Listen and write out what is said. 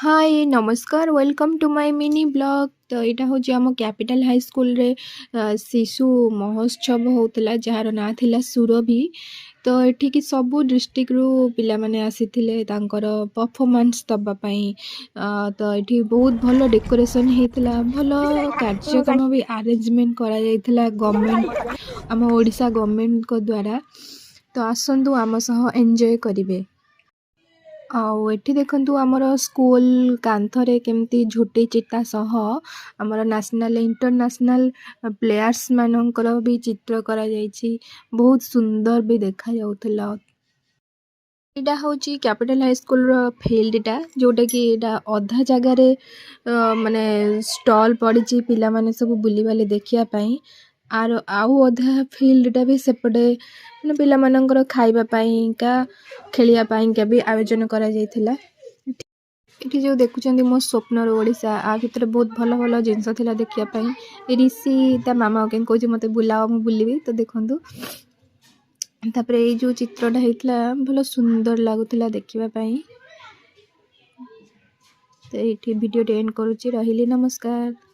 हाय नमस्कार welcome to my mini blog. तो यहाँ हूँ आम कैपिटल हाई स्कूल रे शिशु महोत्सव होता जार ना थिला सुरभि। तो एठिकी सबू डिस्ट्रिक्ट रू पिला माने आसीथिले तांकर परफॉर्मेंस दबापाई। तो ये बहुत भल डेकोरेशन होता भल कार्यक्रम भी अरेंजमेंट करा जायथिला गवर्नमेंट आम ओडिशा गवर्नमेंट को द्वारा। तो आसंतु आम सह एंजॉय करिवे। ଆଉ ଏଠି ଦେଖନ୍ତୁ ଆମର ସ୍କୁଲ କାନ୍ଥରେ କେମିତି ଝୋଟି ଚିତା ସହ ଆମର ନ୍ୟାସନାଲ ଇଣ୍ଟରନ୍ୟାସନାଲ ପ୍ଲେୟାର୍ସ ମାନଙ୍କର ବି ଚିତ୍ର କରାଯାଇଛି। ବହୁତ ସୁନ୍ଦର ବି ଦେଖାଯାଉଥିଲା। ଏଇଟା ହେଉଛି କ୍ୟାପିଟାଲ ହାଇସ୍କୁଲର ଫିଲ୍ଡଟା, ଯେଉଁଟାକି ଏଇଟା ଅଧା ଜାଗାରେ ମାନେ ଷ୍ଟଲ୍ ପଡ଼ିଛି ପିଲାମାନେ ସବୁ ବୁଲିବାଲି ଦେଖିବା ପାଇଁ। ଆଉ ଅଧା ଫିଲ୍ଡଟା ବି ସେପଟେ ମାନେ ପିଲାମାନଙ୍କର ଖାଇବା ପାଇଁକା ଖେଳିବା ପାଇଁକା ବି ଆୟୋଜନ କରାଯାଇଥିଲା। ଏଠି ଯେଉଁ ଦେଖୁଛନ୍ତି ମୋ ସ୍ୱପ୍ନର ଓଡ଼ିଶା, ଆ ଭିତରେ ବହୁତ ଭଲ ଭଲ ଜିନିଷ ଥିଲା ଦେଖିବା ପାଇଁ। ରିଷି ତା ମାମା କେମିତି କହୁଛି ମୋତେ ବୁଲାଅ, ମୁଁ ବୁଲିବି। ତ ଦେଖନ୍ତୁ ତାପରେ ଏଇ ଯେଉଁ ଚିତ୍ରଟା ହେଇଥିଲା ଭଲ ସୁନ୍ଦର ଲାଗୁଥିଲା ଦେଖିବା ପାଇଁ। ତ ଏଇଠି ଭିଡ଼ିଓଟି ଏଣ୍ଡ କରୁଛି। ରହିଲି, ନମସ୍କାର।